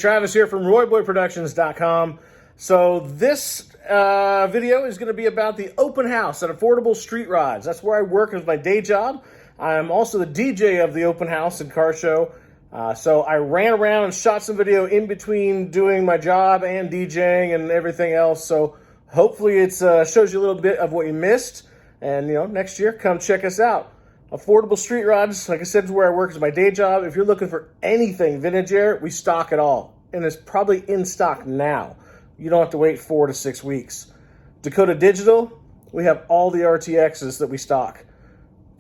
Travis here from RoyBoyProductions.com. So this video is going to be about the open house at Affordable Street Rods. That's where I work as my day job. I'm also the DJ of the open house and car show. So I ran around and shot some video in between doing my job and DJing and everything else. So hopefully it shows you a little bit of what you missed. And, you know, next year, come check us out. Affordable Street Rods, like I said, is where I work as my day job. If you're looking for anything vintage air, we stock it all. And it's probably in stock now. You don't have to wait 4 to 6 weeks. Dakota Digital, we have all the RTXs that we stock.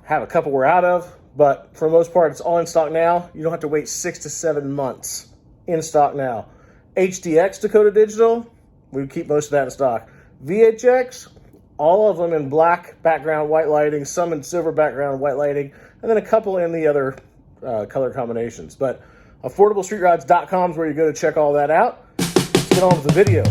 Have a couple we're out of, but for the most part, it's all in stock now. You don't have to wait 6 to 7 months. In stock now. HDX Dakota Digital, we keep most of that in stock. VHX, all of them in black background, white lighting, some in silver background, white lighting, and then a couple in the other color combinations. But AffordableStreetRods.com is where you go to check all that out. Let's get on with the video.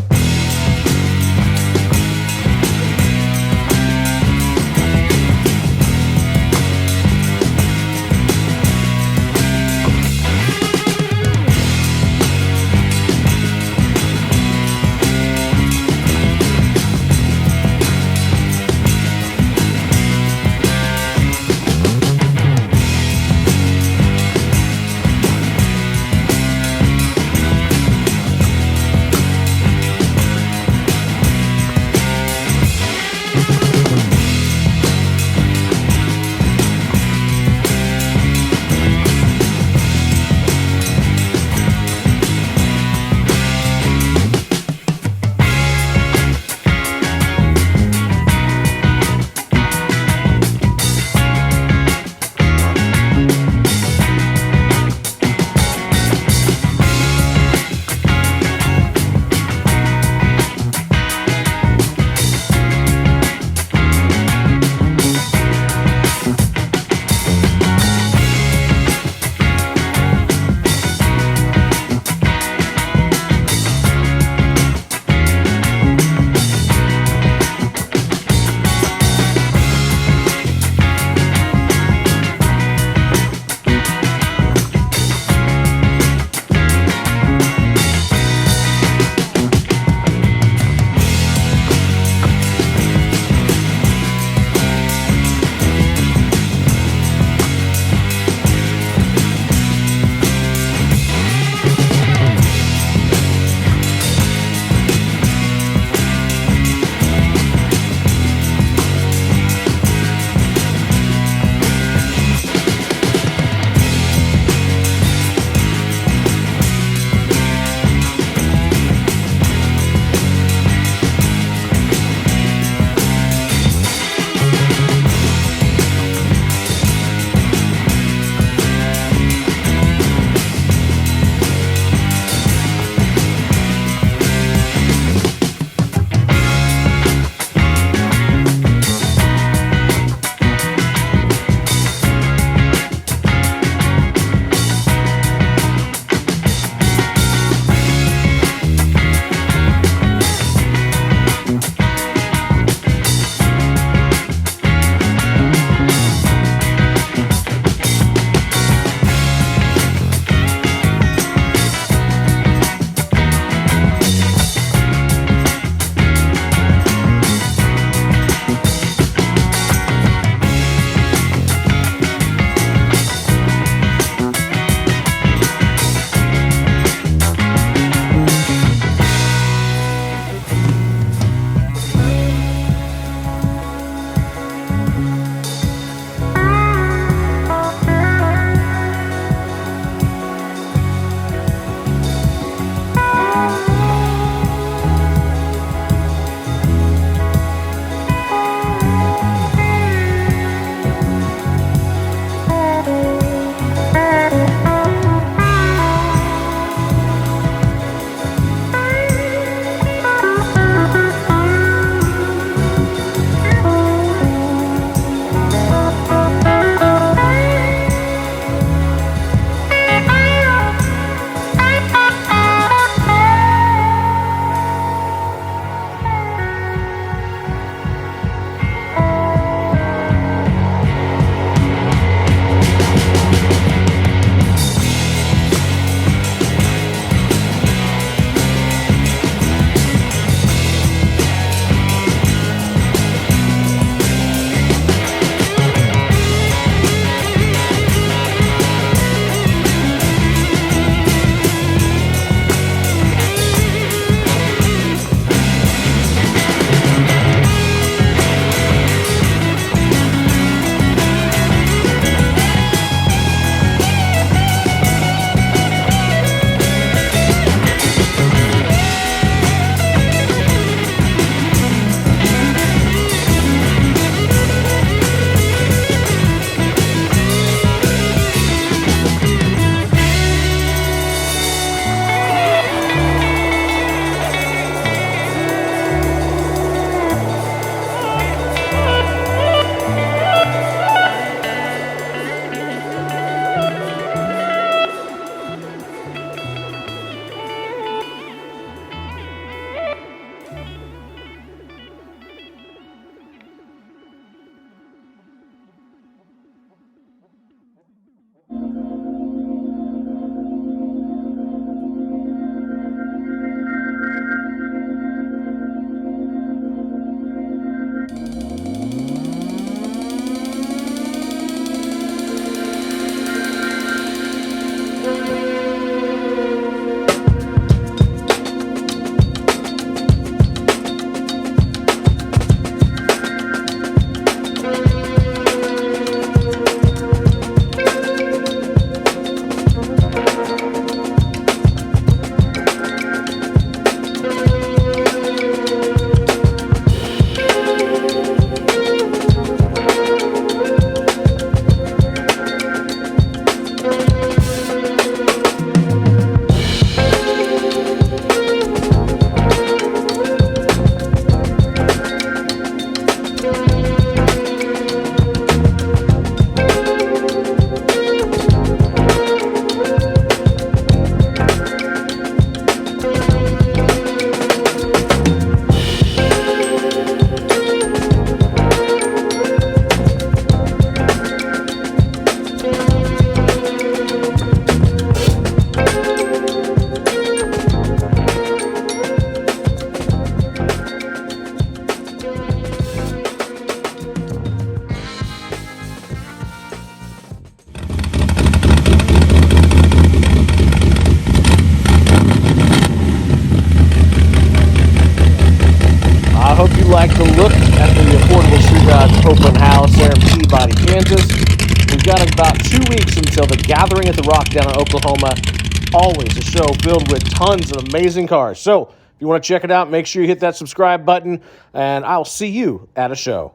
like the look at the Affordable Street Rods Open House there in Peabody, Kansas, we've got about 2 weeks until the Gathering at the Rock down in Oklahoma. Always a show filled with tons of amazing cars. So if you want to check it out, make sure you hit that subscribe button, and I'll see you at a show.